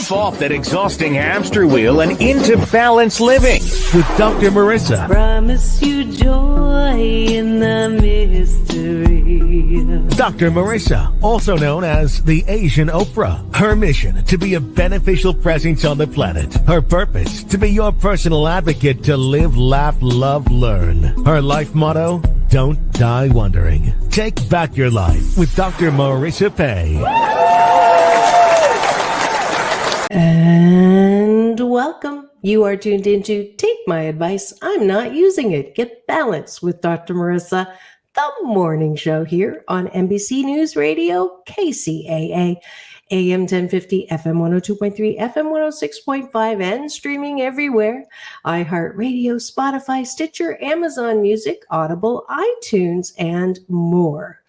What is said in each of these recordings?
Jump off that exhausting hamster wheel and into balanced living with Dr. Marissa. Promise you joy in the mystery. Dr. Marissa, also known as the Asian Oprah. Her mission, to be a beneficial presence on the planet. Her purpose, to be your personal advocate to live, laugh, love, learn. Her life motto, don't die wondering. Take back your life with Dr. Marissa Pay. And welcome. You are tuned into Take My Advice. I'm not using it. Get balanced with Dr. Marissa, the morning show here on NBC News Radio, KCAA, AM 1050, FM 102.3, FM 106.5, and streaming everywhere. iHeartRadio, Spotify, Stitcher, Amazon Music, Audible, iTunes, and more.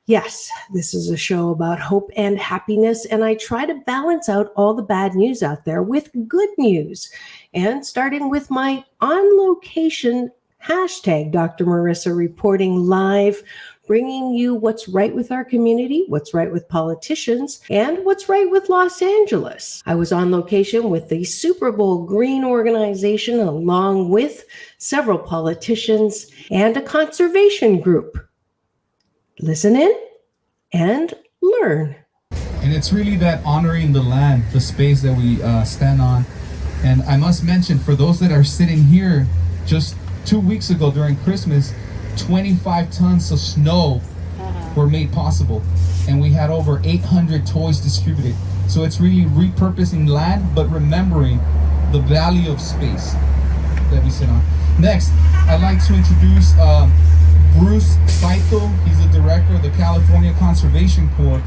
Yes, this is a show about hope and happiness, and I try to balance out all the bad news out there with good news. And starting with my on-location hashtag, Dr. Marissa reporting live, bringing you what's right with our community, what's right with politicians, and what's right with Los Angeles. I was on location with the Super Bowl Green Organization, along with several politicians and a conservation group. Listen in and learn. And it's really that honoring the land, the space that we stand on. And I must mention, for those that are sitting here, just 2 weeks ago during Christmas, 25 tons of snow were made possible. And we had over 800 toys distributed. So it's really repurposing land, but remembering the value of space that we sit on. Next, I'd like to introduce Bruce Saito. He's the director of the California Conservation Corps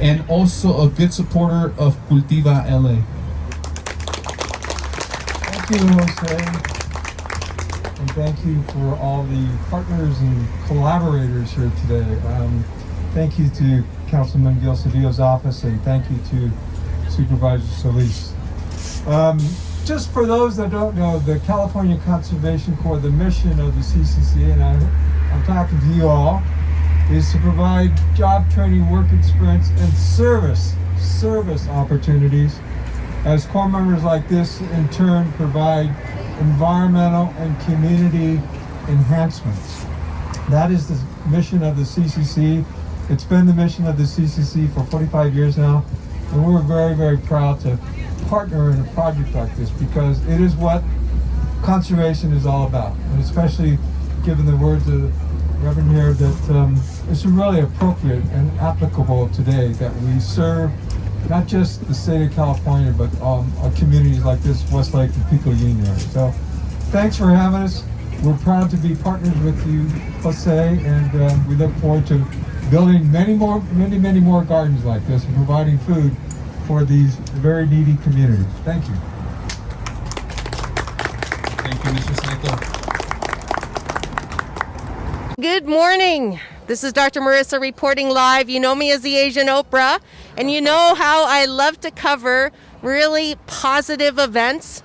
and also a good supporter of Cultiva LA. Thank you, Jose. And thank you for all the partners and collaborators here today. Thank you to Councilman Gil Cedillo's office, and thank you to Supervisor Solis. Just for those that don't know, the California Conservation Corps, the mission of the CCC, and I'm talking to you all, is to provide job training, work experience, and service opportunities, as Corps members like this in turn provide environmental and community enhancements. That is the mission of the CCC. It's been the mission of the CCC for 45 years now, and we're very, very proud to partner in a project like this, because it is what conservation is all about, and especially given the words of the Reverend here, that it's really appropriate and applicable today that we serve not just the state of California, but our communities like this, Westlake and Pico Union. So thanks for having us. We're proud to be partners with you, Jose, and we look forward to building many more gardens like this and providing food for these very needy communities. Thank you. Thank you, Mr. Saito. Good morning. This is Dr. Marissa reporting live. You know me as the Asian Oprah, and you know how I love to cover really positive events,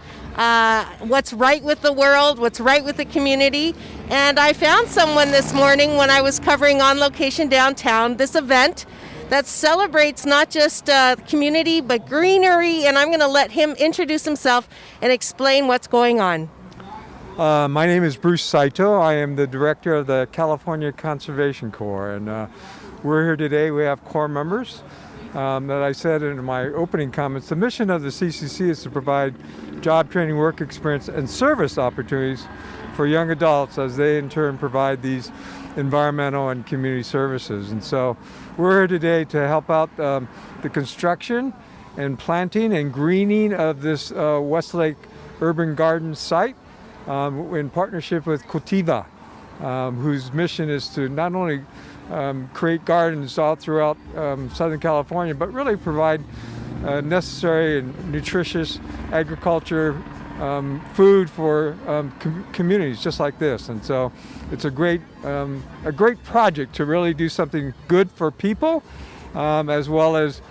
what's right with the world, what's right with the community. And I found someone this morning when I was covering On Location downtown, this event that celebrates not just community, but greenery, and I'm going to let him introduce himself and explain what's going on. My name is Bruce Saito. I am the director of the California Conservation Corps, and we're here today. We have Corps members. That I said in my opening comments, the mission of the CCC is to provide job training, work experience, and service opportunities for young adults, as they in turn provide these environmental and community services. And so we're here today to help out the construction and planting and greening of this Westlake Urban Garden site in partnership with Cultiva, whose mission is to not only create gardens all throughout Southern California, but really provide necessary and nutritious agriculture, food for communities just like this. And so it's a great project to really do something good for people, as well as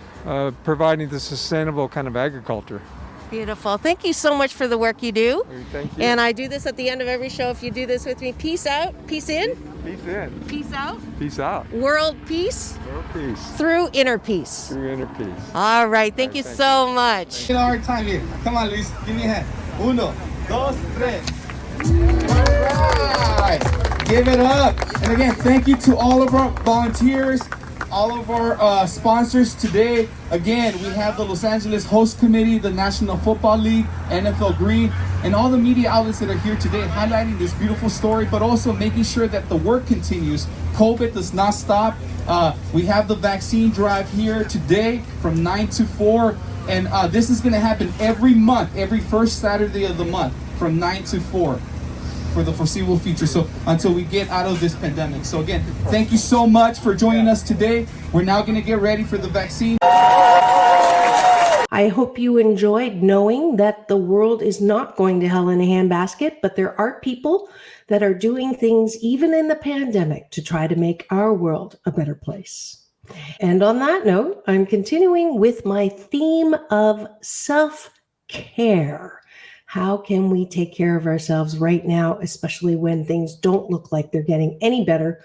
providing the sustainable kind of agriculture. Beautiful. Thank you so much for the work you do. Thank you. And I do this at the end of every show. If you do this with me, peace out, peace in, Peace in. peace out, Peace out. world peace World peace. through inner peace. Through inner peace. All right. Thank you so much. Get our time here. Come on, Luis. Give me a hand. Uno, dos, tres. All right. Give it up. And again, thank you to all of our volunteers, all of our sponsors today. Again, we have the Los Angeles Host Committee, the National Football League, NFL Green, and all the media outlets that are here today highlighting this beautiful story, but also making sure that the work continues. COVID does not stop. We have the vaccine drive here today from 9 to 4, and this is going to happen every month, every first Saturday of the month from 9 to 4. For the foreseeable future, so until we get out of this pandemic. So again, thank you so much for joining us today. We're now going to get ready for the vaccine. I hope you enjoyed knowing that the world is not going to hell in a handbasket, but there are people that are doing things even in the pandemic to try to make our world a better place. And on that note, I'm continuing with my theme of self-care. How can we take care of ourselves right now, especially when things don't look like they're getting any better?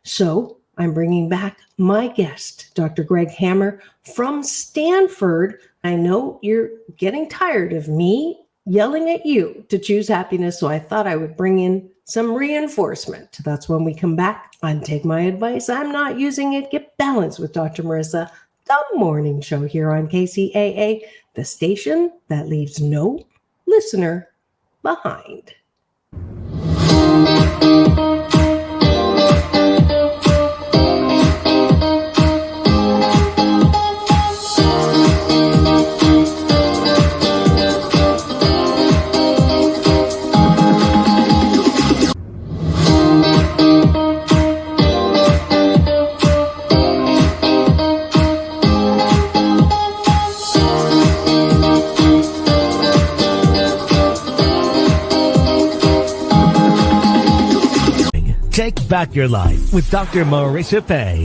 So I'm bringing back my guest, Dr. Greg Hammer from Stanford. I know you're getting tired of me yelling at you to choose happiness, so I thought I would bring in some reinforcement. That's when we come back on Take My Advice. I'm Not Using It. Get Balanced with Dr. Marissa, the morning show here on KCAA, the station that leaves no listener behind. Take back your life with Dr. Marissa Pay.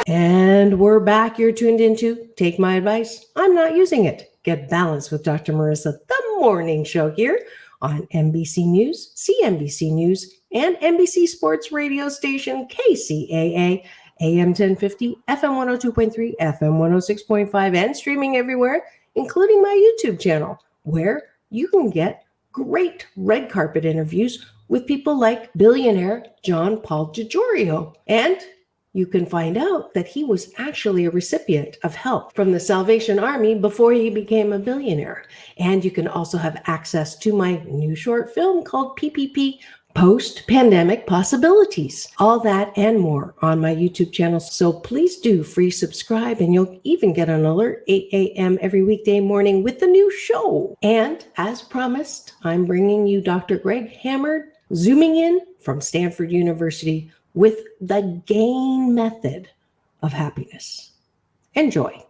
And we're back. You're tuned into Take My Advice. I'm Not Using It. Get Balanced with Dr. Marissa, the morning show here on NBC News, CNBC News, and NBC Sports radio station KCAA, AM 1050, FM 102.3, FM 106.5, and streaming everywhere, including my YouTube channel, where you can get great red carpet interviews with people like billionaire John Paul DiGiorgio. And you can find out that he was actually a recipient of help from the Salvation Army before he became a billionaire. And you can also have access to my new short film called PPP, Post-Pandemic Possibilities. All that and more on my YouTube channel. So please do free subscribe, and you'll even get an alert 8 a.m. every weekday morning with the new show. And as promised, I'm bringing you Dr. Greg Hammer, zooming in from Stanford University with the GAIN method of happiness. Enjoy.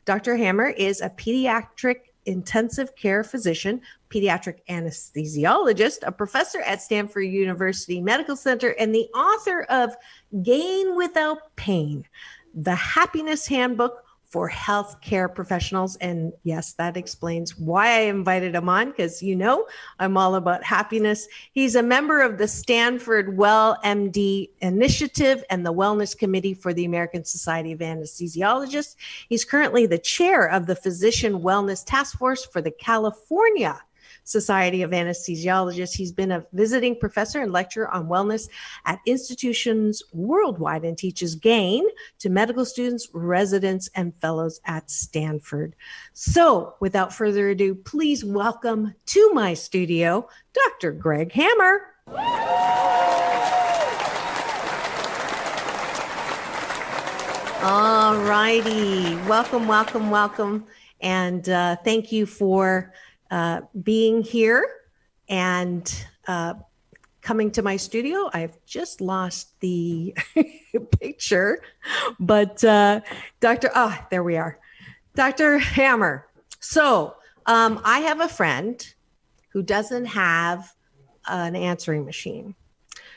Dr. Hammer is a pediatric intensive care physician, pediatric anesthesiologist, a professor at Stanford University Medical Center, and the author of Gain Without Pain, the Happiness Handbook for healthcare professionals. And yes, that explains why I invited him on, because you know I'm all about happiness. He's a member of the Stanford Well MD Initiative and the Wellness Committee for the American Society of Anesthesiologists. He's currently the chair of the Physician Wellness Task Force for the California Society of Anesthesiologists. He's been a visiting professor and lecturer on wellness at institutions worldwide and teaches GAIN to medical students, residents, and fellows at Stanford. So without further ado, please welcome to my studio, Dr. Greg Hammer. All righty. Welcome, welcome, welcome. And thank you for being here and coming to my studio. I've just lost the picture, but there we are. Dr. Hammer. So I have a friend who doesn't have an answering machine.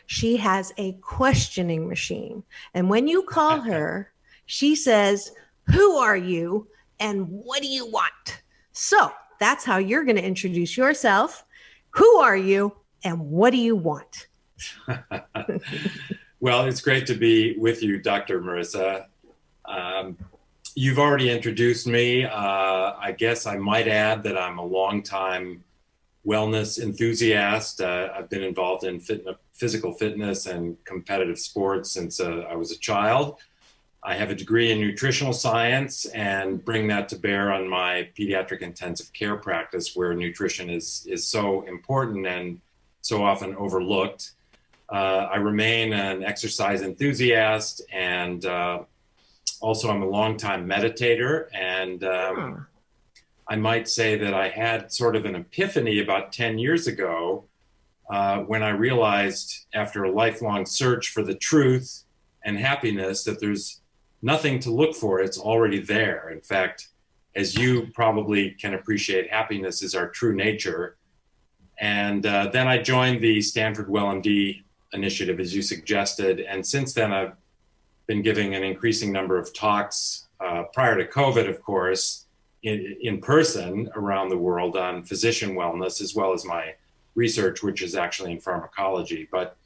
She has a questioning machine. And when you call her, she says, "Who are you? and what do you want? So that's how you're going to introduce yourself. Who are you and what do you want? Well, it's great to be with you, Dr. Marissa. You've already introduced me. I guess I might add that I'm a longtime wellness enthusiast. I've been involved in physical fitness and competitive sports since I was a child. I have a degree in nutritional science and bring that to bear on my pediatric intensive care practice, where nutrition is so important and so often overlooked. I remain an exercise enthusiast, and also I'm a longtime meditator. And I might say that I had sort of an epiphany about 10 years ago when I realized, after a lifelong search for the truth and happiness, that there's nothing to look for. It's already there. In fact, as you probably can appreciate, happiness is our true nature. And then I joined the Stanford WellMD initiative, as you suggested. And since then, I've been giving an increasing number of talks, prior to COVID, of course, in person around the world on physician wellness, as well as my research, which is actually in pharmacology. But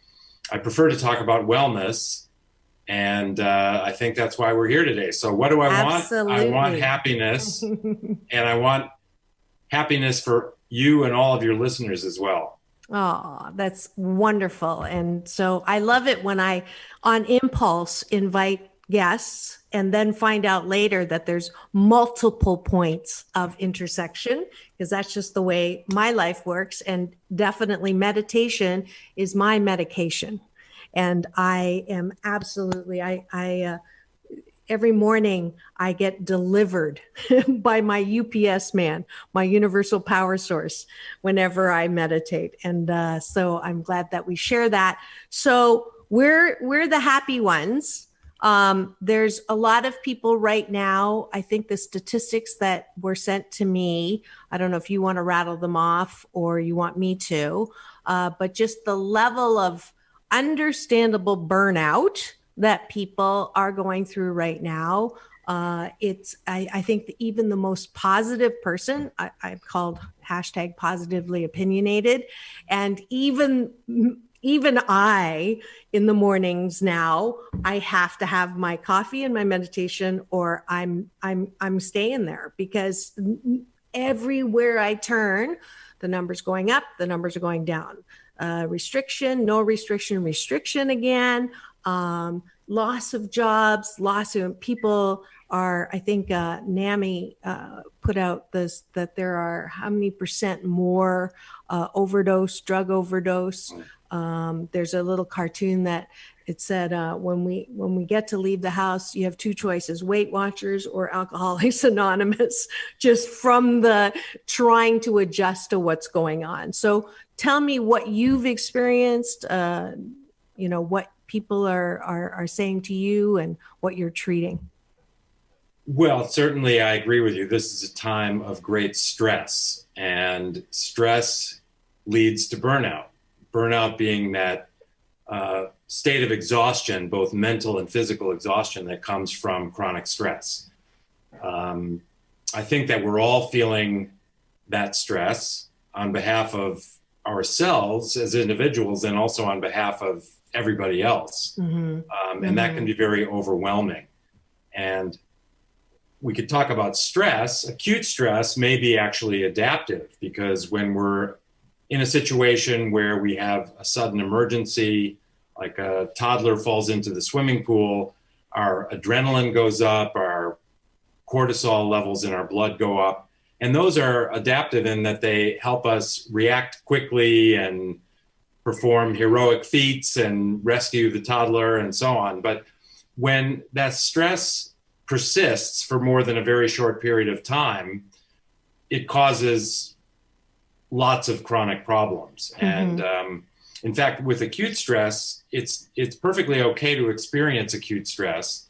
I prefer to talk about wellness. And I think that's why we're here today. So what do I Absolutely. want? I want happiness, and I want happiness for you and all of your listeners as well. Oh, that's wonderful. And so I love it when I, on impulse, invite guests and then find out later that there's multiple points of intersection, because that's just the way my life works. And definitely meditation is my medication. And I am absolutely, every morning I get delivered by my UPS man, my universal power source, whenever I meditate. And so I'm glad that we share that. So we're the happy ones. There's a lot of people right now. I think the statistics that were sent to me, I don't know if you want to rattle them off or you want me to, but just the level of understandable burnout that people are going through right now. I think that even the most positive person, I've called hashtag positively opinionated. And even I, in the mornings now, I have to have my coffee and my meditation, or I'm staying there, because everywhere I turn, the numbers going up, the numbers are going down. Restriction, no restriction, restriction again, loss of jobs, loss of people are, I think NAMI put out this, that there are how many % more drug overdose. There's a little cartoon that it said, when we get to leave the house, you have two choices: Weight Watchers or Alcoholics Anonymous, just from the trying to adjust to what's going on. So tell me what you've experienced, what people are saying to you and what you're treating. Well, certainly I agree with you. This is a time of great stress, and stress leads to burnout. Burnout being that state of exhaustion, both mental and physical exhaustion, that comes from chronic stress. I think that we're all feeling that stress on behalf of ourselves as individuals, and also on behalf of everybody else. And that can be very overwhelming. And we could talk about stress. Acute stress may be actually adaptive, because when we're in a situation where we have a sudden emergency, like a toddler falls into the swimming pool, our adrenaline goes up, our cortisol levels in our blood go up. And those are adaptive in that they help us react quickly and perform heroic feats and rescue the toddler and so on. But when that stress persists for more than a very short period of time, it causes lots of chronic problems. And in fact, with acute stress, it's perfectly okay to experience acute stress.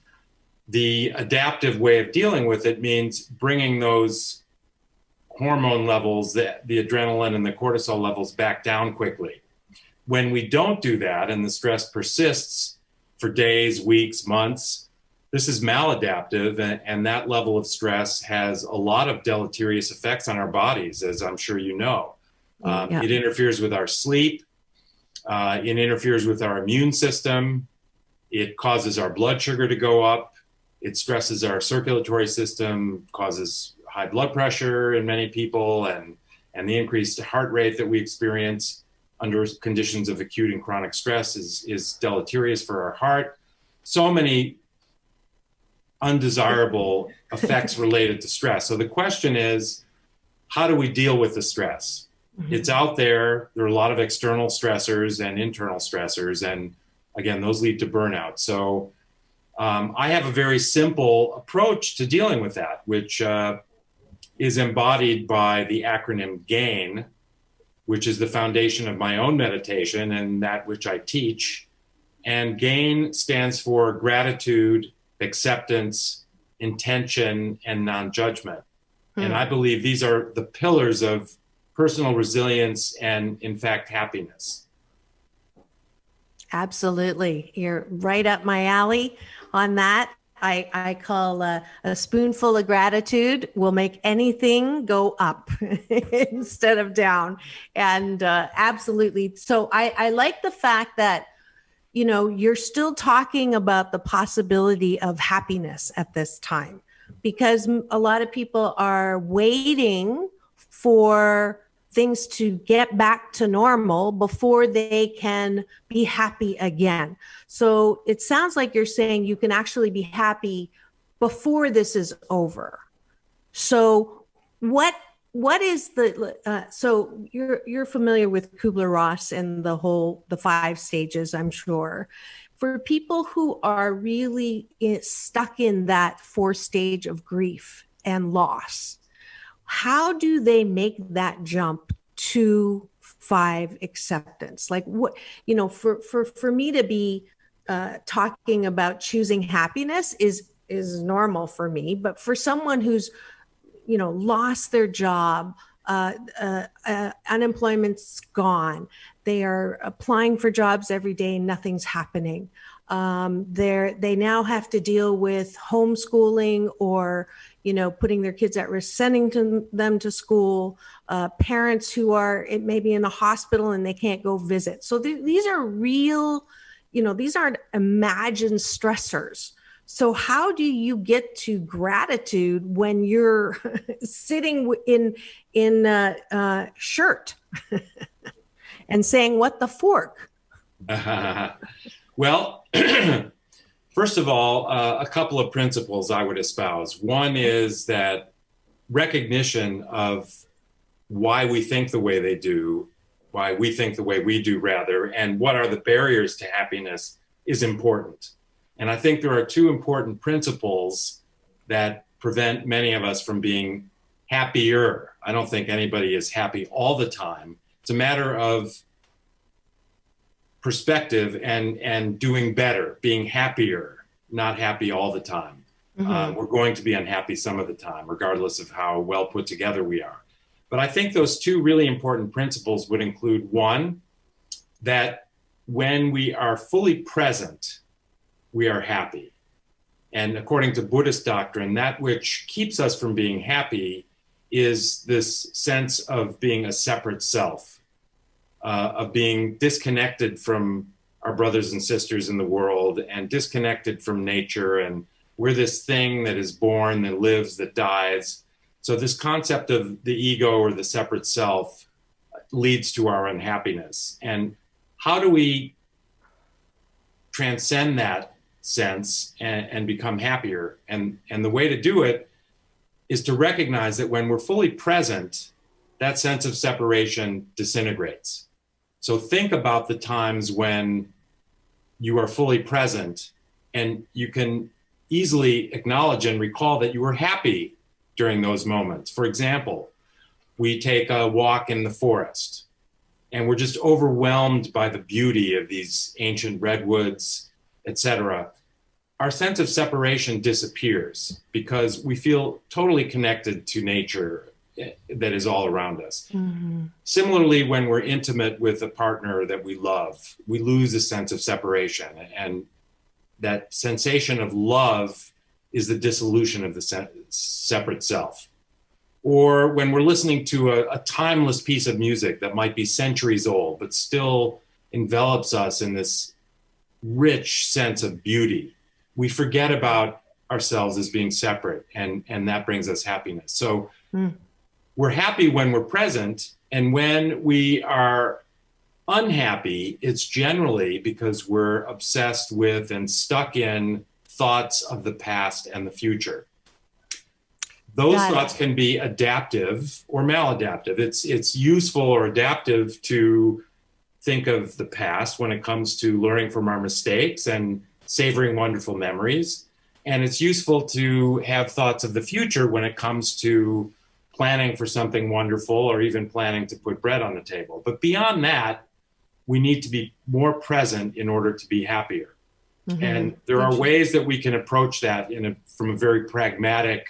The adaptive way of dealing with it means bringing those hormone levels, the adrenaline and the cortisol levels, back down quickly. When we don't do that and the stress persists for days, weeks, months, this is maladaptive, and that level of stress has a lot of deleterious effects on our bodies, as I'm sure you know. It interferes with our sleep. It interferes with our immune system. It causes our blood sugar to go up. It stresses our circulatory system, causes high blood pressure in many people, and the increased heart rate that we experience under conditions of acute and chronic stress is deleterious for our heart. So many undesirable effects related to stress. So the question is, how do we deal with the stress? Mm-hmm. It's out there. There are a lot of external stressors and internal stressors. And again, those lead to burnout. So I have a very simple approach to dealing with that, which is embodied by the acronym GAIN, which is the foundation of my own meditation and that which I teach. And GAIN stands for gratitude, acceptance, intention, and non-judgment. And I believe these are the pillars of personal resilience and, in fact, happiness. Absolutely. You're right up my alley on that. I call a spoonful of gratitude will make anything go up instead of down. And absolutely. So I like the fact that, you know, you're still talking about the possibility of happiness at this time, because a lot of people are waiting for things to get back to normal before they can be happy again. So it sounds like you're saying you can actually be happy before this is over. So what is the, so you're familiar with Kubler-Ross and the 5 stages, I'm sure. For people who are really stuck in that 4th stage of grief and loss, how do they make that jump to 5 acceptance? Like what, you know, for me to be talking about choosing happiness is normal for me, but for someone who's, you know, lost their job, unemployment's gone, they are applying for jobs every day, nothing's happening. They now have to deal with homeschooling or, you know, putting their kids at risk, sending them to school, parents who are maybe in a hospital and they can't go visit. So these are real, you know, these aren't imagined stressors. So how do you get to gratitude when you're sitting in a shirt and saying, "What the fork?" Well, first of all, a couple of principles I would espouse. One is that recognition of why we think the way they do, why we think the way we do rather, and what are the barriers to happiness is important. And I think there are 2 important principles that prevent many of us from being happier. I don't think anybody is happy all the time. It's a matter of perspective and doing better, being happier, not happy all the time. Mm-hmm. We're going to be unhappy some of the time, regardless of how well put together we are. But I think those 2 really important principles would include, 1, that when we are fully present, we are happy. And according to Buddhist doctrine, that which keeps us from being happy is this sense of being a separate self, of being disconnected from our brothers and sisters in the world and disconnected from nature. And we're this thing that is born, that lives, that dies. So this concept of the ego or the separate self leads to our unhappiness. And how do we transcend that sense and become happier? And the way to do it is to recognize that when we're fully present, that sense of separation disintegrates. So think about the times when you are fully present and you can easily acknowledge and recall that you were happy during those moments. For example, we take a walk in the forest and we're just overwhelmed by the beauty of these ancient redwoods, etc. Our sense of separation disappears because we feel totally connected to nature that is all around us. Mm-hmm. Similarly, when we're intimate with a partner that we love, we lose a sense of separation. And that sensation of love is the dissolution of the separate self. Or when we're listening to a timeless piece of music that might be centuries old, but still envelops us in this rich sense of beauty, we forget about ourselves as being separate, and that brings us happiness. So we're happy when we're present, and when we are unhappy, it's generally because we're obsessed with and stuck in thoughts of the past and the future. Those thoughts can be adaptive or maladaptive. It's useful or adaptive to think of the past when it comes to learning from our mistakes and savoring wonderful memories. And it's useful to have thoughts of the future when it comes to planning for something wonderful or even planning to put bread on the table. But beyond that, we need to be more present in order to be happier. Mm-hmm. And there are ways that we can approach that from a very pragmatic,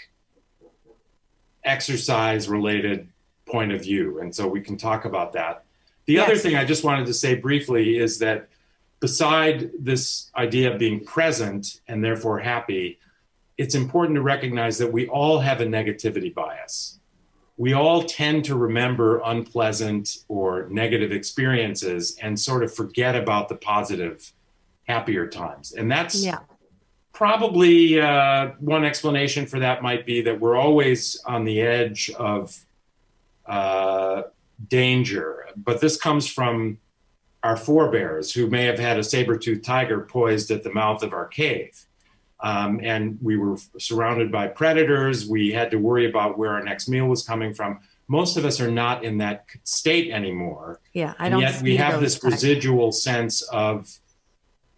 exercise-related point of view. And so we can talk about that. The other thing I just wanted to say briefly is that beside this idea of being present and therefore happy, it's important to recognize that we all have a negativity bias. We all tend to remember unpleasant or negative experiences and sort of forget about the positive, happier times. And that's probably one explanation for that might be that we're always on the edge of danger. But this comes from our forebears who may have had a saber-toothed tiger poised at the mouth of our cave. And we were surrounded by predators. We had to worry about where our next meal was coming from. Most of us are not in that state anymore. Yeah, I don't. Yet we have this residual sense of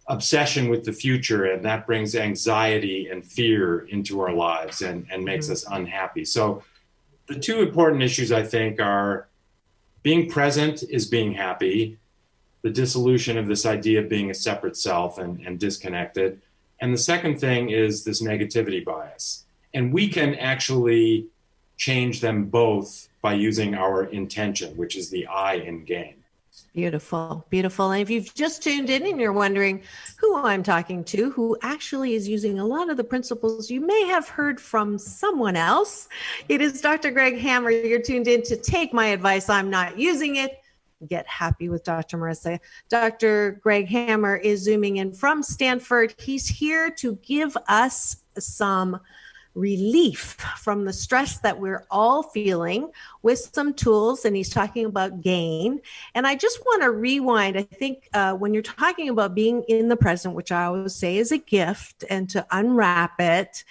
obsession with the future, and that brings anxiety and fear into our lives and makes us unhappy. So the two important issues, I think, are being present is being happy, the dissolution of this idea of being a separate self and disconnected. And the second thing is this negativity bias. And we can actually change them both by using our intention, which is the I in game. Beautiful, beautiful. And if you've just tuned in and you're wondering who I'm talking to, who actually is using a lot of the principles you may have heard from someone else, it is Dr. Greg Hammer. You're tuned in to Take My Advice, I'm Not Using It. Get happy with Dr. Marissa. Dr. Greg Hammer is zooming in from Stanford. He's here to give us some relief from the stress that we're all feeling with some tools, and he's talking about gain. And I just want to rewind. I think when you're talking about being in the present, which I always say is a gift, and to unwrap it,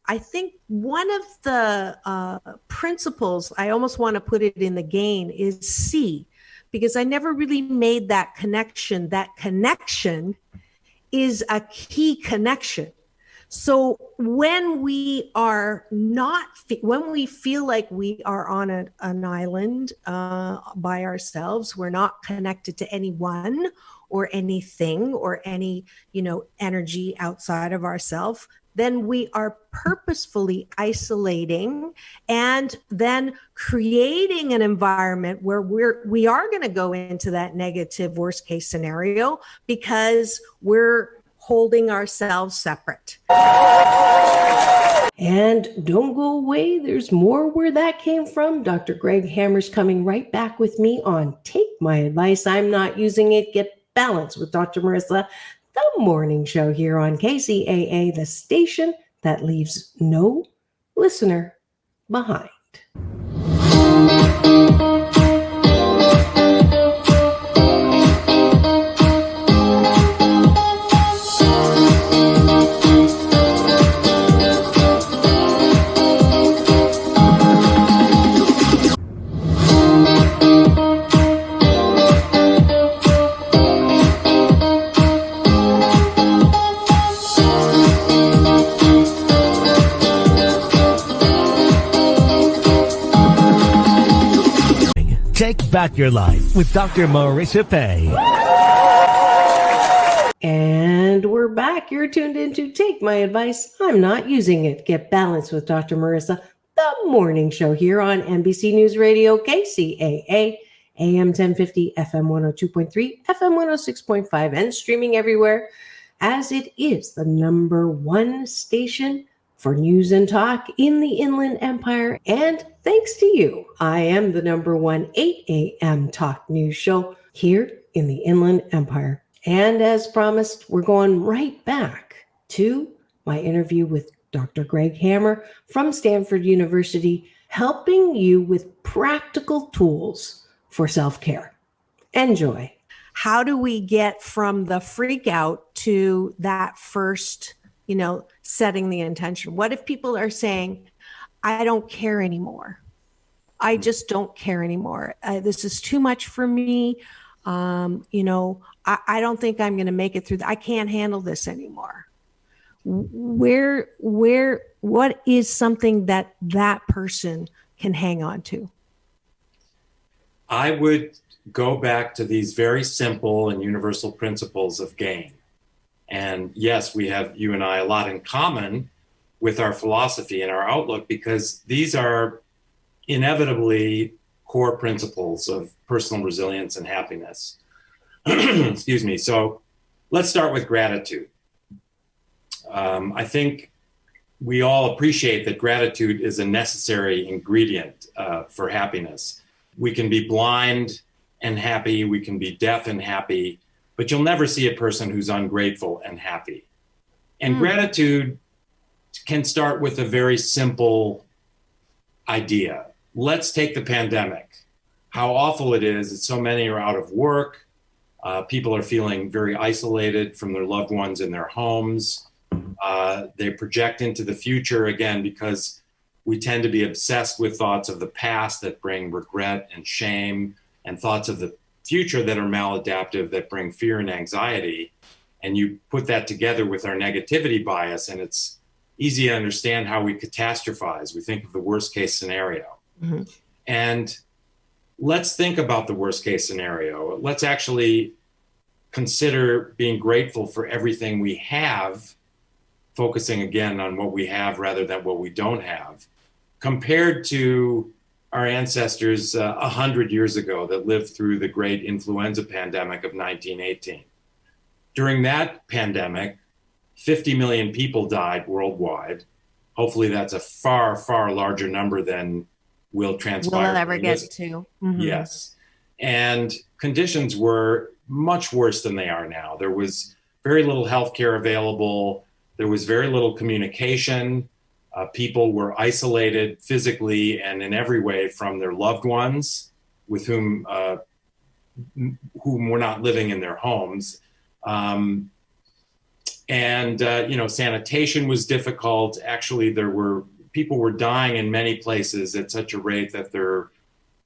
I think one of the principles, I almost want to put it in the gain, is see, because I never really made that connection. That connection is a key connection. So when we are not, when we feel like we are on an island by ourselves, we're not connected to anyone or anything or any, energy outside of ourselves, then we are purposefully isolating and then creating an environment where we are going to go into that negative worst case scenario because we're holding ourselves separate. And don't go away. There's more where that came from. Dr. Greg Hammer's coming right back with me on Take My Advice, I'm Not Using It. Get balanced with Dr. Marissa, the morning show here on KCAA, the station that leaves no listener behind. Take back your life with Dr. Marissa Pay. And we're back. You're tuned in to Take My Advice, I'm Not Using It. Get balanced with Dr. Marissa, the morning show here on NBC News Radio, KCAA, AM 1050, FM 102.3, FM 106.5, and streaming everywhere as it is the #1 station for news and talk in the Inland Empire. And thanks to you, I am the #1 8 a.m. talk news show here in the Inland Empire. And as promised, we're going right back to my interview with Dr. Greg Hammer from Stanford University, helping you with practical tools for self-care. Enjoy. How do we get from the freak out to that first, setting the intention? What if people are saying, I don't care anymore. I just don't care anymore. This is too much for me. I don't think I'm going to make it through. I can't handle this anymore. What is something that person can hang on to? I would go back to these very simple and universal principles of gain. And yes, we have, you and I, a lot in common with our philosophy and our outlook, because these are inevitably core principles of personal resilience and happiness. Excuse me. So let's start with gratitude. I think we all appreciate that gratitude is a necessary ingredient for happiness. We can be blind and happy, we can be deaf and happy, but you'll never see a person who's ungrateful and happy. And gratitude can start with a very simple idea. Let's take the pandemic. How awful it is that so many are out of work. People are feeling very isolated from their loved ones in their homes. They project into the future again because we tend to be obsessed with thoughts of the past that bring regret and shame, and thoughts of the future that are maladaptive, that bring fear and anxiety. And you put that together with our negativity bias, and it's easy to understand how we catastrophize. We think of the worst case scenario. Mm-hmm. And let's think about the worst case scenario. Let's actually consider being grateful for everything we have, focusing again on what we have rather than what we don't have, compared to our ancestors 100 years ago that lived through the great influenza pandemic of 1918. During that pandemic, 50 million people died worldwide. Hopefully that's a far, far larger number than will transpire. We'll ever get to. Mm-hmm. Yes. And conditions were much worse than they are now. There was very little healthcare available. There was very little communication. People were isolated physically and in every way from their loved ones with whom were not living in their homes. Sanitation was difficult. Actually, people were dying in many places at such a rate that there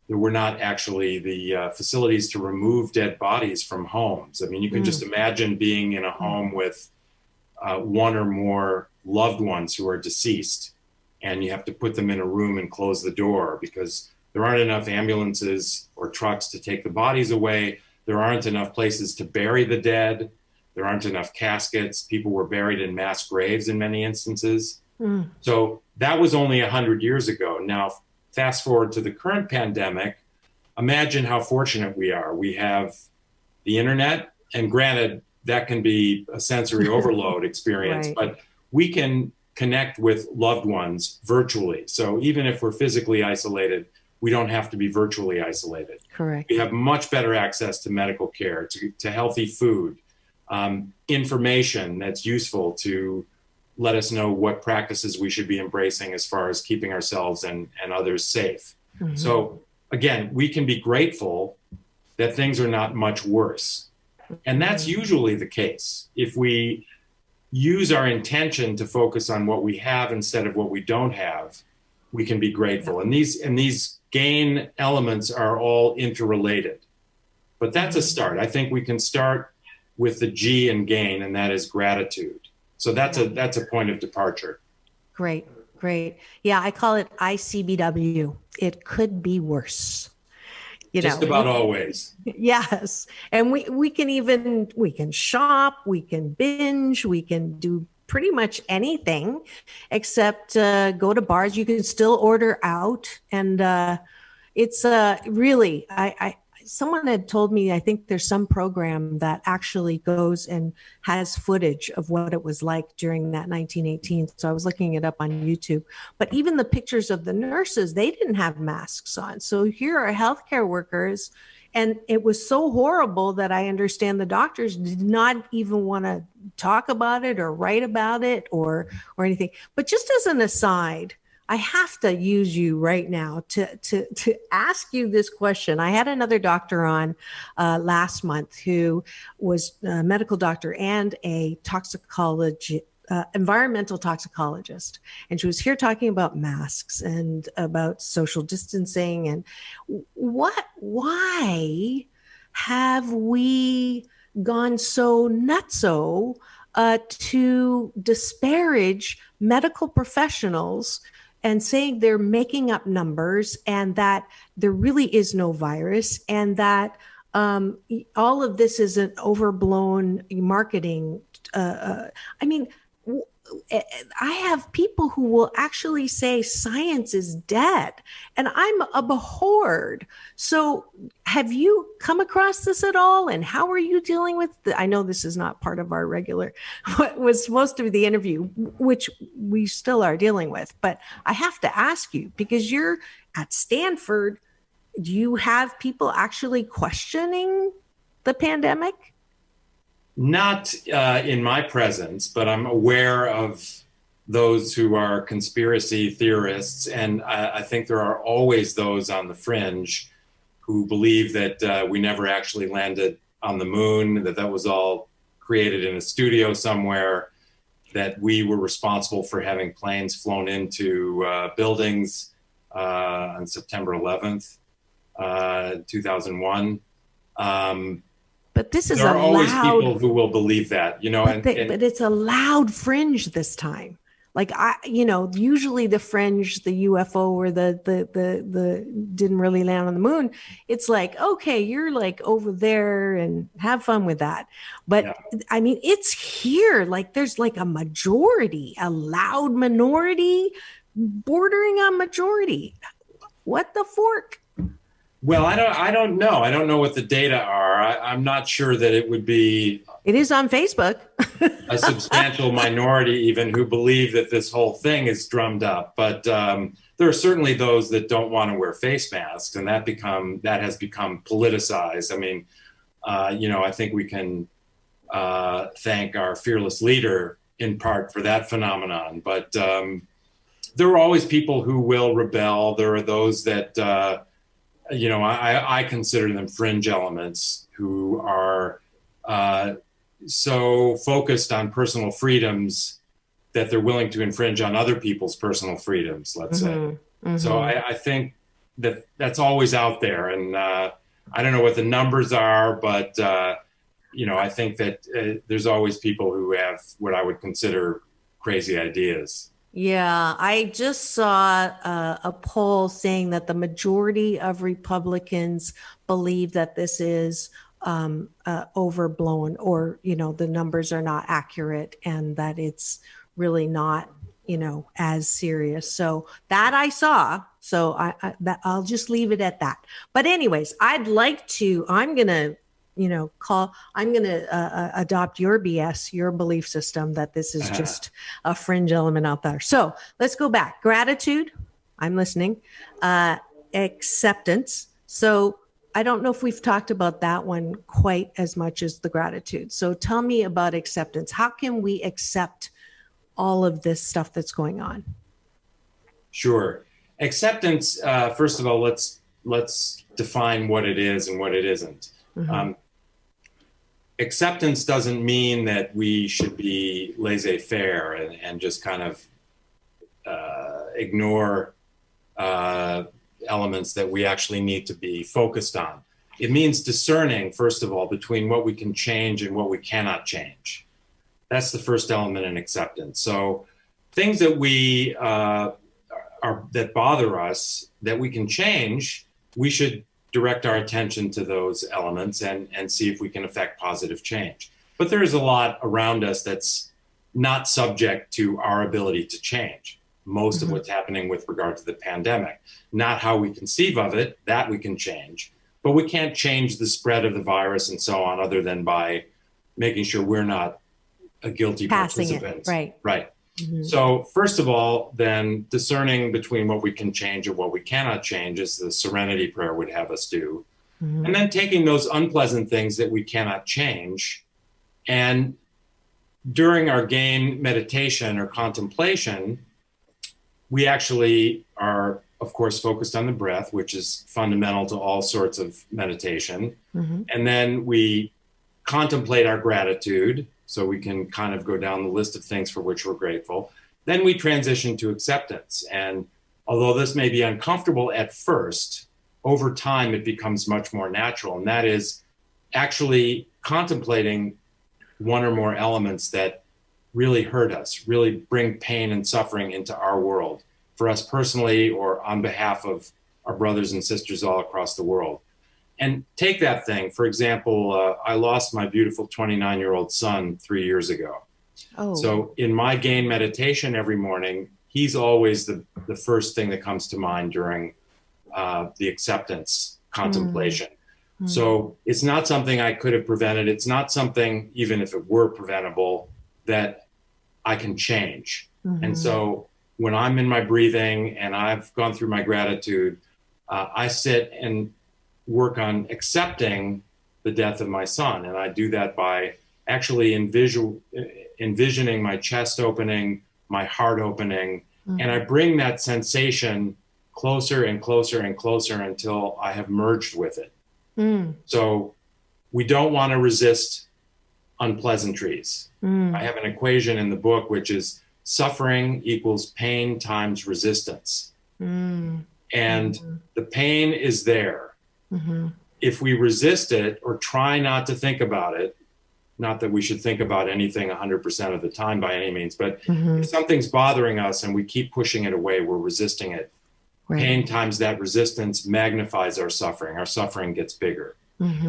were not actually the facilities to remove dead bodies from homes. I mean, you can just imagine being in a home with one or more loved ones who are deceased, and you have to put them in a room and close the door because there aren't enough ambulances or trucks to take the bodies away. There aren't enough places to bury the dead. There aren't enough caskets. People were buried in mass graves in many instances. So that was only 100 years ago. Now, fast forward to the current pandemic, imagine how fortunate we are. We have the internet, and granted, that can be a sensory overload experience, right. But we can connect with loved ones virtually. So even if we're physically isolated, we don't have to be virtually isolated. Correct. We have much better access to medical care, to healthy food, information that's useful to let us know what practices we should be embracing as far as keeping ourselves and others safe. Mm-hmm. So again, we can be grateful that things are not much worse. And that's usually the case. If we use our intention to focus on what we have instead of what we don't have, we can be grateful. And these gain elements are all interrelated. But that's a start. I think we can start with the G in gain, and that is gratitude. So that's a point of departure. Great. Yeah, I call it ICBW. It could be worse. Just about always. Yes. And we can shop, we can binge, we can do pretty much anything except go to bars. You can still order out. And it's really, someone had told me, I think there's some program that actually goes and has footage of what it was like during that 1918. So I was looking it up on YouTube. But even the pictures of the nurses, they didn't have masks on. So here are healthcare workers. And it was so horrible that I understand the doctors did not even want to talk about it or write about it or anything. But just as an aside, I have to use you right now to ask you this question. I had another doctor on last month who was a medical doctor and a environmental toxicologist. And she was here talking about masks and about social distancing and why have we gone so nutso to disparage medical professionals and saying they're making up numbers and that there really is no virus and that all of this is an overblown marketing. I mean, I have people who will actually say science is dead, and I'm abhorred. So have you come across this at all? And how are you dealing with I know this is not part of our regular, what was supposed to be the interview, which we still are dealing with. But I have to ask you, because you're at Stanford, do you have people actually questioning the pandemic? Not in my presence, but I'm aware of those who are conspiracy theorists. And I think there are always those on the fringe who believe that we never actually landed on the moon, that was all created in a studio somewhere, that we were responsible for having planes flown into buildings on September 11th, 2001. But this is there are always people who will believe that, but it's a loud fringe this time. Like usually the fringe, the UFO or the didn't really land on the moon. It's like, okay, you're like over there and have fun with that. But yeah. I mean, it's here. Like there's like a majority, a loud minority bordering on majority. What the fork? Well, I don't know. I don't know what the data are. I'm not sure that it would be. It is on Facebook. A substantial minority even who believe that this whole thing is drummed up. But there are certainly those that don't want to wear face masks, and that has become politicized. I mean, I think we can thank our fearless leader in part for that phenomenon. But there are always people who will rebel. There are those that. I consider them fringe elements who are so focused on personal freedoms that they're willing to infringe on other people's personal freedoms, let's say. Mm-hmm. So I think that's always out there. And I don't know what the numbers are, but, I think that there's always people who have what I would consider crazy ideas. Yeah, I just saw a poll saying that the majority of Republicans believe that this is overblown or, the numbers are not accurate and that it's really not, as serious. So that I saw. So I'll just leave it at that. But anyways, I'm going to adopt your BS, your belief system that this is just a fringe element out there. So let's go back. Gratitude. I'm listening. Acceptance. So I don't know if we've talked about that one quite as much as the gratitude. So tell me about acceptance. How can we accept all of this stuff that's going on? Sure. Acceptance, first of all, let's define what it is and what it isn't. Mm-hmm. Acceptance doesn't mean that we should be laissez-faire and just kind of ignore elements that we actually need to be focused on. It means discerning, first of all, between what we can change and what we cannot change. That's the first element in acceptance. So things that that bother us, that we can change, we should direct our attention to those elements and see if we can affect positive change. But there is a lot around us that's not subject to our ability to change. Most of what's happening with regard to the pandemic, not how we conceive of it, that we can change, but we can't change the spread of the virus and so on other than by making sure we're not a guilty Passing participant. it, right. Mm-hmm. So first of all, then discerning between what we can change and what we cannot change, as the serenity prayer would have us do. And then taking those unpleasant things that we cannot change, and during our gain meditation or contemplation, we actually are, of course, focused on the breath, which is fundamental to all sorts of meditation. And then we contemplate our gratitude, so we can kind of go down the list of things for which we're grateful. Then we transition to acceptance. And although this may be uncomfortable at first, over time, it becomes much more natural. And that is actually contemplating one or more elements that really hurt us, really bring pain and suffering into our world, for us personally or on behalf of our brothers and sisters all across the world. And take that thing. For example, I lost my beautiful 29-year-old son 3 years ago. So in my gain meditation every morning, he's always the first thing that comes to mind during the acceptance contemplation. So it's not something I could have prevented. It's not something, even if it were preventable, that I can change. And so when I'm in my breathing and I've gone through my gratitude, I sit and work on accepting the death of my son. And I do that by actually envisioning my chest opening, my heart opening, and I bring that sensation closer and closer and closer until I have merged with it. So we don't want to resist unpleasantries. I have an equation in the book, which is suffering equals pain times resistance. And the pain is there. If we resist it or try not to think about it, not that we should think about anything 100% of the time by any means, but if something's bothering us and we keep pushing it away, we're resisting it. Pain times that resistance magnifies our suffering. Our suffering gets bigger.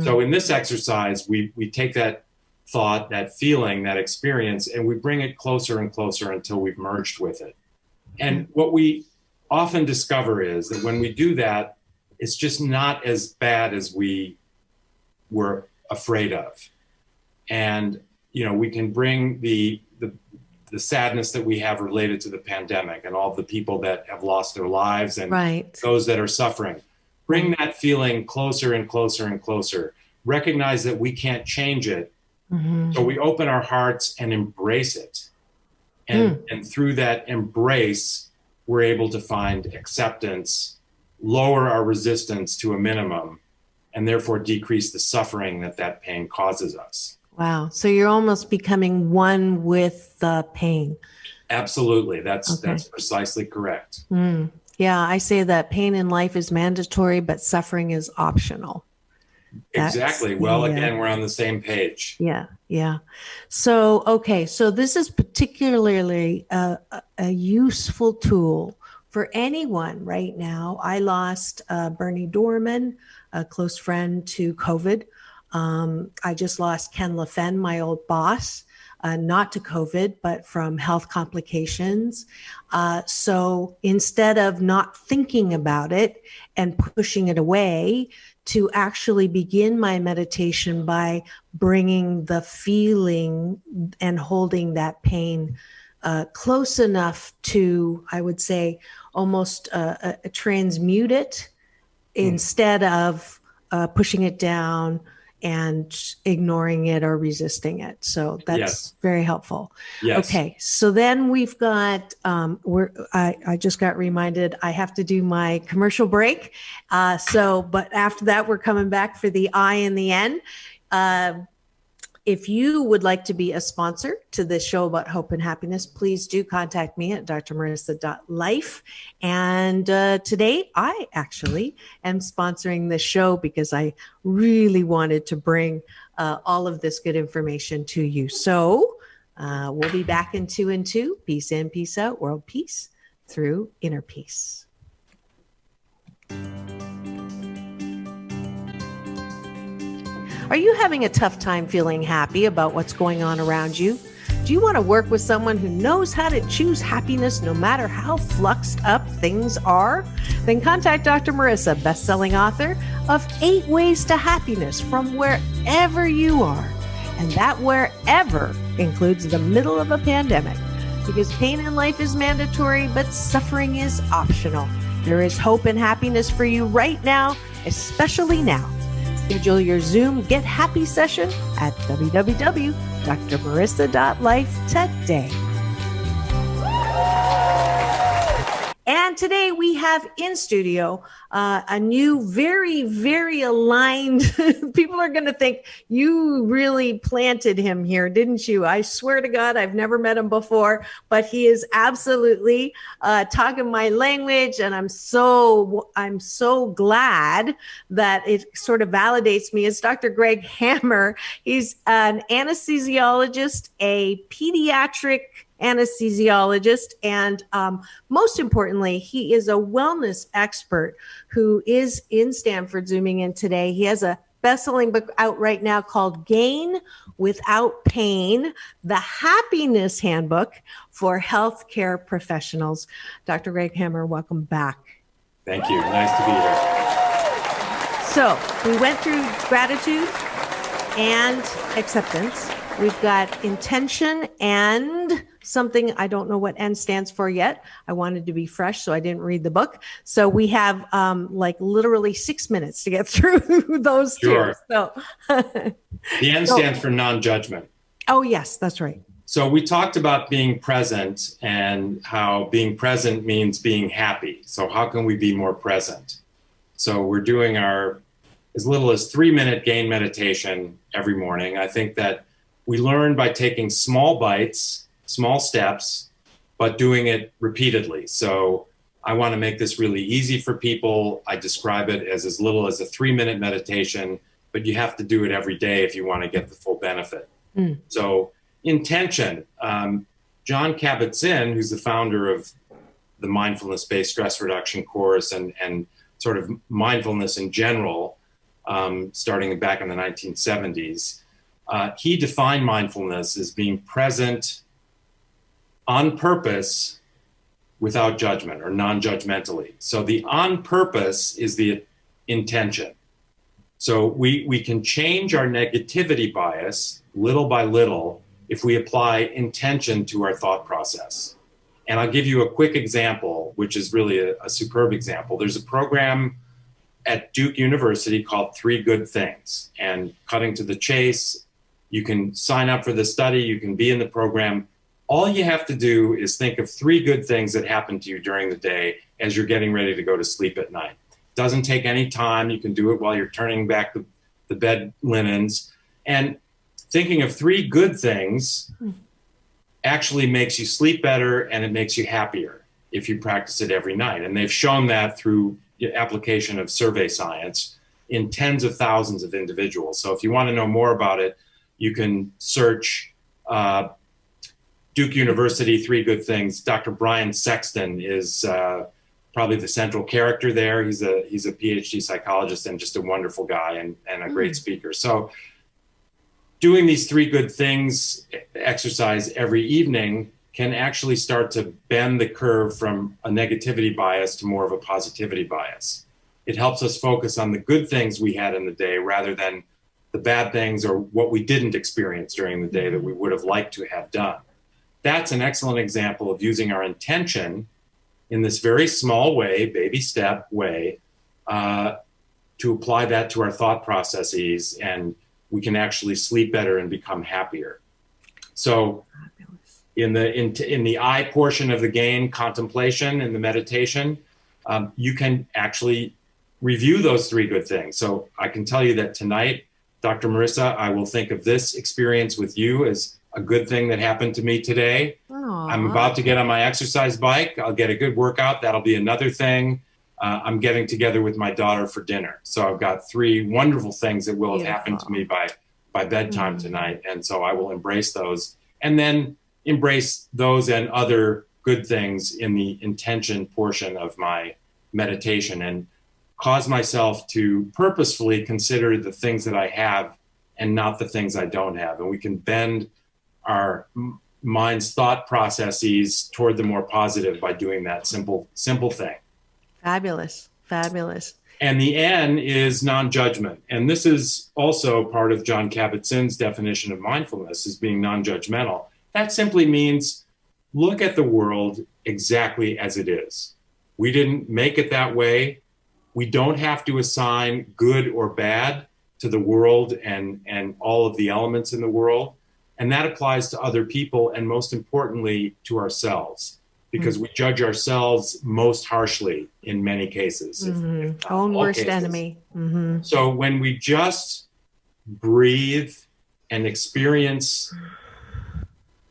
So in this exercise, we take that thought, that feeling, that experience, and we bring it closer and closer until we've merged with it. And what we often discover is that when we do that, it's just not as bad as we were afraid of. And, you know, we can bring the sadness that we have related to the pandemic and all the people that have lost their lives and those that are suffering. Bring that feeling closer and closer and closer. Recognize that we can't change it. So we open our hearts and embrace it. And through that embrace, we're able to find acceptance, lower our resistance to a minimum, and therefore decrease the suffering that pain causes us. Wow. So you're almost becoming one with the pain. Absolutely. That's precisely correct. Yeah, I say that pain in life is mandatory, but suffering is optional. Exactly. Well, again, we're on the same page. Yeah. So, okay. So this is particularly a useful tool for anyone right now. I lost Bernie Dorman, a close friend, to COVID. I just lost Ken LaFen, my old boss, not to COVID, but from health complications. So instead of not thinking about it and pushing it away, to actually begin my meditation by bringing the feeling and holding that pain close enough to, I would say, almost transmute it instead of pushing it down and ignoring it or resisting it. So that's very helpful. Okay. So then we've got, I just got reminded I have to do my commercial break. But after that, we're coming back for the I and the N. If you would like to be a sponsor to this show about hope and happiness, please do contact me at drmarissa.life. And today I actually am sponsoring this show because I really wanted to bring all of this good information to you. So we'll be back in 2 and 2. Peace in, peace out, world peace through inner peace. Are you having a tough time feeling happy about what's going on around you? Do you want to work with someone who knows how to choose happiness no matter how fluxed up things are? Then contact Dr. Marissa, best-selling author of 8 Ways to Happiness from wherever you are. And that wherever includes the middle of a pandemic, because pain in life is mandatory, but suffering is optional. There is hope and happiness for you right now, especially now. Schedule your Zoom Get Happy session at www.drmarissa.life today. And today we have in studio a new, very, very aligned, people are going to think you really planted him here, didn't you? I swear to God, I've never met him before, but he is absolutely talking my language. And I'm so glad that it sort of validates me. It's Dr. Greg Hammer. He's an anesthesiologist, a pediatric anesthesiologist, and most importantly, he is a wellness expert who is in Stanford zooming in today. He has a best-selling book out right now called Gain Without Pain, the Happiness Handbook for Healthcare Professionals. Dr. Greg Hammer, welcome back. Thank you. Nice to be here. So we went through gratitude and acceptance. We've got intention and something, I don't know what N stands for yet. I wanted to be fresh, so I didn't read the book. So we have like literally 6 minutes to get through those Sure. two. So The N stands for non-judgment. Oh, yes, that's right. So we talked about being present and how being present means being happy. So how can we be more present? So we're doing our as little as 3-minute gain meditation every morning. I think that we learn by taking small bites, small steps, but doing it repeatedly. So I want to make this really easy for people. I describe it as little as a 3-minute meditation, but you have to do it every day if you want to get the full benefit. So intention. John Kabat-Zinn, who's the founder of the mindfulness-based stress reduction course and sort of mindfulness in general, starting back in the 1970s, he defined mindfulness as being present on purpose without judgment or non-judgmentally. So the on purpose is the intention. So we can change our negativity bias little by little if we apply intention to our thought process. And I'll give you a quick example, which is really a superb example. There's a program at Duke University called 3 Good Things. And cutting to the chase, you can sign up for the study, you can be in the program. All you have to do is think of 3 good things that happen to you during the day as you're getting ready to go to sleep at night. Doesn't take any time. You can do it while you're turning back the bed linens. And thinking of 3 good things actually makes you sleep better and it makes you happier if you practice it every night. And they've shown that through the application of survey science in tens of thousands of individuals. So if you want to know more about it, you can search Duke University, 3 Good Things. Dr. Brian Sexton is probably the central character there. He's a PhD psychologist and just a wonderful guy and a great speaker. So doing these 3 good things exercise every evening can actually start to bend the curve from a negativity bias to more of a positivity bias. It helps us focus on the good things we had in the day rather than the bad things or what we didn't experience during the day that we would have liked to have done. That's an excellent example of using our intention in this very small way, baby step way, to apply that to our thought processes, and we can actually sleep better and become happier. So in the I portion of the gain, contemplation and the meditation, you can actually review those 3 good things. So I can tell you that tonight, Dr. Marissa, I will think of this experience with you as a good thing that happened to me today. Aww. I'm about to get on my exercise bike. I'll get a good workout. That'll be another thing. I'm getting together with my daughter for dinner. So I've got 3 wonderful things that will have happened to me by bedtime tonight. And so I will embrace those and then embrace those and other good things in the intention portion of my meditation and cause myself to purposefully consider the things that I have and not the things I don't have. And we can bend our mind's thought processes toward the more positive by doing that simple thing. Fabulous. Fabulous. And the N is non-judgment. And this is also part of John Kabat-Zinn's definition of mindfulness, as being non-judgmental. That simply means look at the world exactly as it is. We didn't make it that way. We don't have to assign good or bad to the world and all of the elements in the world. And that applies to other people and, most importantly, to ourselves, because we judge ourselves most harshly in many cases. If Own worst cases. enemy. So when we just breathe and experience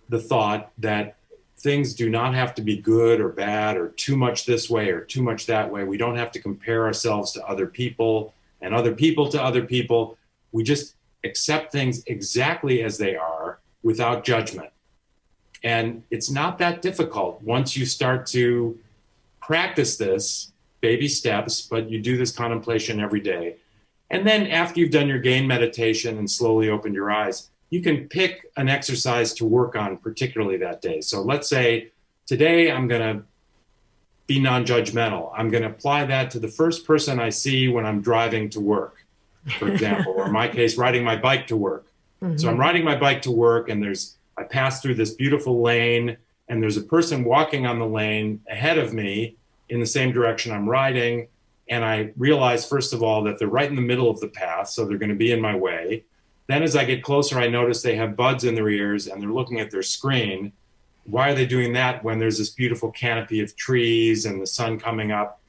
the thought that things do not have to be good or bad or too much this way or too much that way, we don't have to compare ourselves to other people and other people to other people. We just accept things exactly as they are without judgment. And it's not that difficult once you start to practice this, baby steps, but you do this contemplation every day. And then after you've done your gain meditation and slowly opened your eyes, you can pick an exercise to work on particularly that day. So let's say today I'm going to be non-judgmental. I'm going to apply that to the first person I see when I'm driving to work, for example, or in my case, riding my bike to work. So I'm riding my bike to work and I pass through this beautiful lane and there's a person walking on the lane ahead of me in the same direction I'm riding. And I realize, first of all, that they're right in the middle of the path, so they're going to be in my way. Then as I get closer, I notice they have buds in their ears and they're looking at their screen. Why are they doing that when there's this beautiful canopy of trees and the sun coming up?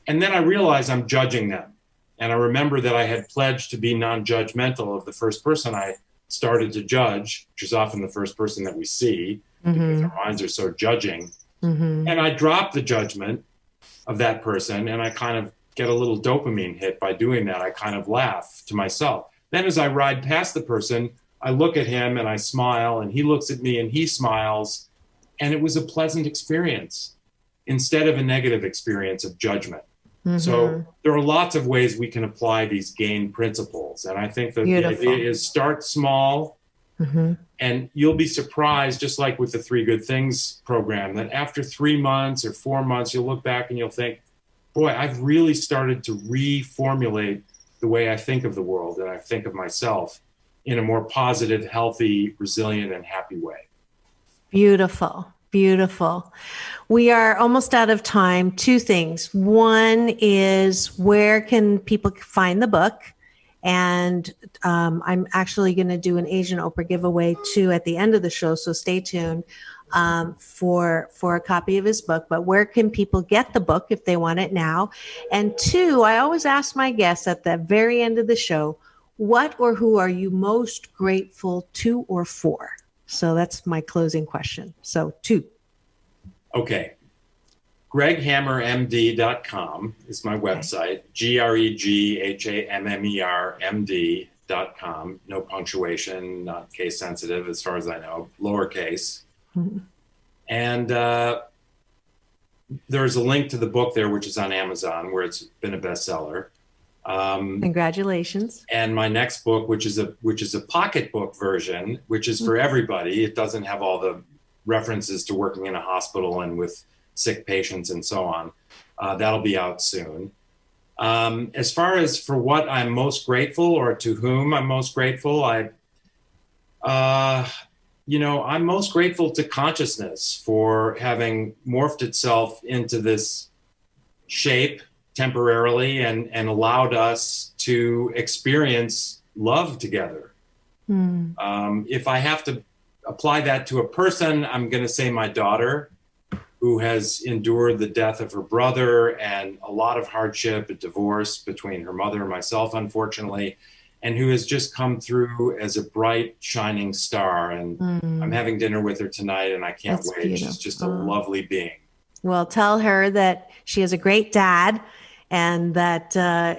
And then I realize I'm judging them. And I remember that I had pledged to be non-judgmental of the first person I started to judge, which is often the first person that we see, because our minds are so judging. And I drop the judgment of that person and I kind of get a little dopamine hit by doing that. I kind of laugh to myself. Then as I ride past the person, I look at him and I smile and he looks at me and he smiles. And it was a pleasant experience instead of a negative experience of judgment. So there are lots of ways we can apply these gain principles. And I think that the idea is start small and you'll be surprised, just like with the 3 Good Things program, that after 3 months or 4 months, you'll look back and you'll think, boy, I've really started to reformulate the way I think of the world and I think of myself in a more positive, healthy, resilient, and happy way. Beautiful. Beautiful. We are almost out of time. 2 things. One is, where can people find the book? And I'm actually going to do an Asian Oprah giveaway too at the end of the show. So stay tuned for a copy of his book. But where can people get the book if they want it now? And 2, I always ask my guests at the very end of the show, what or who are you most grateful to or for? So that's my closing question. So 2. Okay. GregHammerMD.com is my website. GregHammerMD.com. No punctuation, not case sensitive as far as I know, lowercase. And there's a link to the book there, which is on Amazon, where it's been a bestseller. Congratulations. And my next book, which is a pocketbook version, which is for everybody. It doesn't have all the references to working in a hospital and with sick patients and so on. That'll be out soon. As far as for what I'm most grateful or to whom I'm most grateful, I'm most grateful to consciousness for having morphed itself into this shape temporarily and allowed us to experience love together. If I have to apply that to a person, I'm going to say my daughter, who has endured the death of her brother and a lot of hardship, a divorce between her mother and myself, unfortunately, and who has just come through as a bright, shining star. And I'm having dinner with her tonight and I can't wait. Beautiful. She's just a lovely being. Well, tell her that she has a great dad and that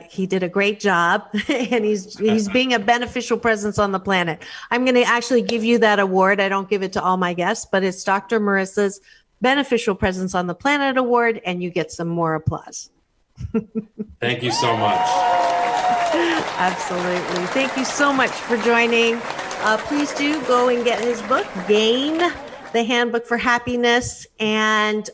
he did a great job and he's being a beneficial presence on the planet. I'm going to actually give you that award. I don't give it to all my guests, but it's Dr. Marissa's Beneficial Presence on the Planet Award, and you get some more applause. Thank you so much. Absolutely. Thank you so much for joining. Please do go and get his book, Gain, the Handbook for Happiness and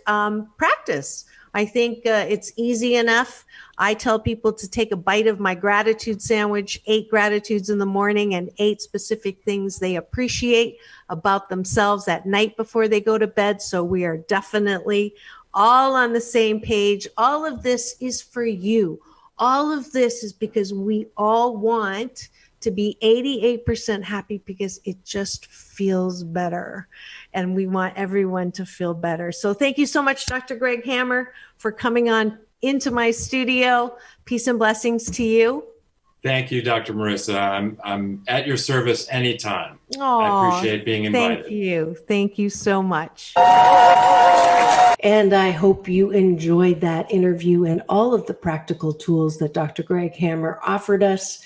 practice. I think it's easy enough. I tell people to take a bite of my gratitude sandwich, 8 gratitudes in the morning and 8 specific things they appreciate about themselves at night before they go to bed. So we are definitely all on the same page. All of this is for you. All of this is because we all want to be 88% happy because it just feels better. And we want everyone to feel better. So thank you so much, Dr. Greg Hammer, for coming on into my studio. Peace and blessings to you. Thank you, Dr. Marissa. I'm at your service anytime. Aww, I appreciate being invited. Thank you. Thank you so much. And I hope you enjoyed that interview and all of the practical tools that Dr. Greg Hammer offered us.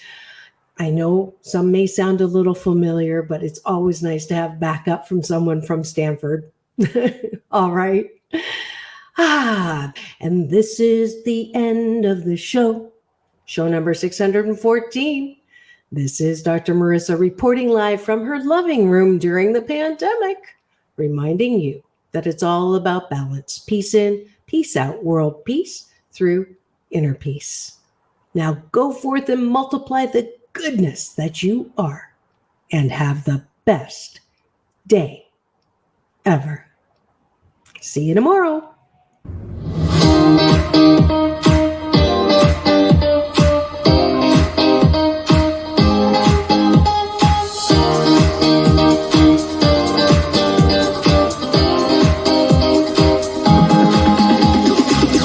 I know some may sound a little familiar, but it's always nice to have backup from someone from Stanford. All right. And this is the end of the show. Show number 614. This is Dr. Marissa reporting live from her loving room during the pandemic, reminding you that it's all about balance, peace in, peace out, world peace through inner peace. Now go forth and multiply the goodness that you are and have the best day ever. See you tomorrow.